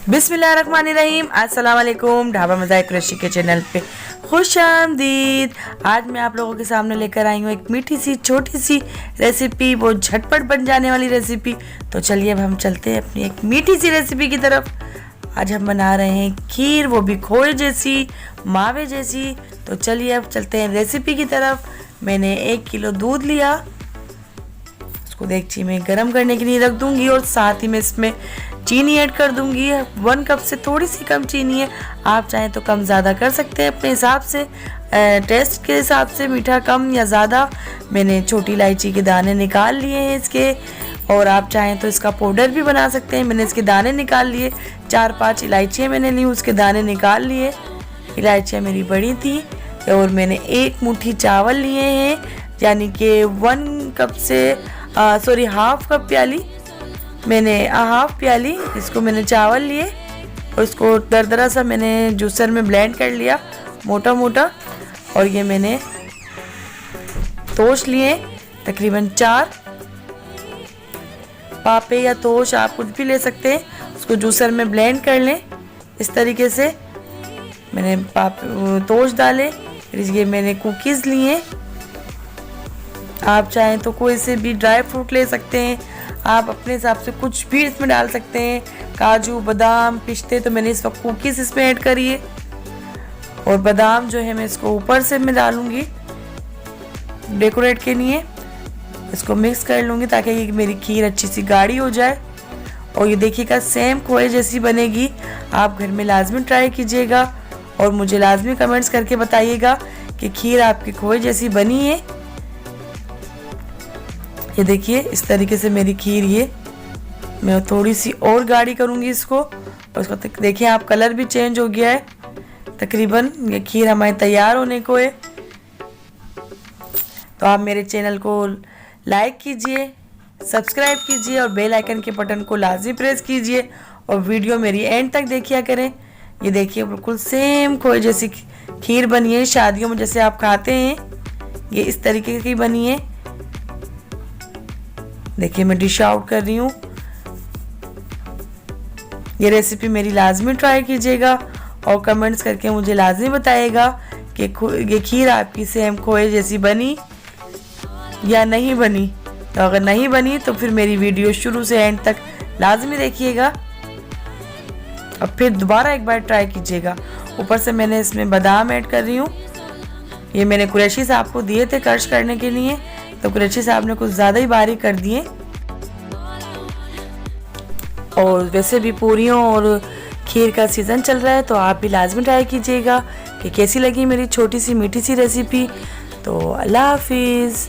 बिस्मिल्लाहिर्रहमानिर्रहीम। अस्सलाम वालेकुम। ढाबा मज़ाक कुरैशी के चैनल पे खुश आमदीद। आज मैं आप लोगों के सामने लेकर आई हूँ एक मीठी सी छोटी सी रेसिपी, वो झटपट बन जाने वाली रेसिपी। तो चलिए अब हम चलते हैं अपनी एक मीठी सी रेसिपी की तरफ। आज हम बना रहे हैं खीर, वो भी खोए जैसी, मावे जैसी। तो चलिए अब चलते हैं रेसिपी की तरफ। मैंने 1 किलो दूध लिया, उसको देगची में गर्म करने के लिए रख दूंगी और साथ ही में इसमें चीनी ऐड कर दूंगी। 1 कप से थोड़ी सी कम चीनी है, आप चाहें तो कम ज़्यादा कर सकते हैं अपने हिसाब से, टेस्ट के हिसाब से, मीठा कम या ज़्यादा। मैंने छोटी इलायची के दाने निकाल लिए हैं इसके, और आप चाहें तो इसका पाउडर भी बना सकते हैं। मैंने इसके दाने निकाल लिए, 4-5 इलायचियाँ मैंने ली, उसके दाने निकाल लिए। इलायचियाँ मेरी बड़ी थी। और मैंने 1 मुट्ठी चावल लिए हैं, यानी कि 1 कप से हाफ कप प्याली, मैंने हाफ प्याली इसको मैंने चावल लिए और इसको दरदरा सा मैंने जूसर में ब्लेंड कर लिया, मोटा मोटा। और ये मैंने तोश लिए तकरीबन 4 पापे या तोश, आप कुछ भी ले सकते हैं। उसको जूसर में ब्लेंड कर लें इस तरीके से। मैंने तोश डाले। फिर ये मैंने कुकीज़ लिए, आप चाहें तो कोई से भी ड्राई फ्रूट ले सकते हैं, आप अपने हिसाब से कुछ भी इसमें डाल सकते हैं, काजू बादाम पिस्ते। तो मैंने इस वक्त कुकीज़ इसमें ऐड करी है, और बादाम जो है मैं इसको ऊपर से मैं डालूंगी डेकोरेट के लिए। इसको मिक्स कर लूँगी ताकि ये मेरी खीर अच्छी सी गाढ़ी हो जाए। और ये देखिएगा सेम खोए जैसी बनेगी। आप घर में लाजमी ट्राई कीजिएगा और मुझे लाजमी कमेंट्स करके बताइएगा कि खीर आपकी खोए जैसी बनी है। ये देखिए इस तरीके से मेरी खीर, ये मैं थोड़ी सी और गाढ़ी करूँगी इसको। और इसको देखिए आप, कलर भी चेंज हो गया है तकरीबन। ये खीर हमारी तैयार होने को है। तो आप मेरे चैनल को लाइक कीजिए, सब्सक्राइब कीजिए और बेल आइकन के बटन को लाजमी प्रेस कीजिए, और वीडियो मेरी एंड तक देखिया करें। ये देखिए बिल्कुल सेम खोए जैसी खीर बनी है, शादियों में जैसे आप खाते हैं, ये इस तरीके की बनी है। देखिए मैं डिश आउट कर रही हूँ। ये रेसिपी मेरी लाजमी ट्राई कीजिएगा और कमेंट्स करके मुझे लाजमी बताइएगा कि ये खीर आपकी सेम खोए जैसी बनी या नहीं बनी। तो अगर नहीं बनी तो फिर मेरी वीडियो शुरू से एंड तक लाजमी देखिएगा और फिर दोबारा एक बार ट्राई कीजिएगा। ऊपर से मैंने इसमें बादाम ऐड कर रही हूँ। ये मैंने कुरैशी साहब को दिए थे क्रश करने के लिए, तो कुरैशी साहब ने कुछ ज़्यादा ही बारीक कर दिए। और वैसे भी पूरियों और खीर का सीज़न चल रहा है, तो आप भी लाजमी ट्राई कीजिएगा कि कैसी लगी मेरी छोटी सी मीठी सी रेसिपी। तो अल्लाह हाफिज़।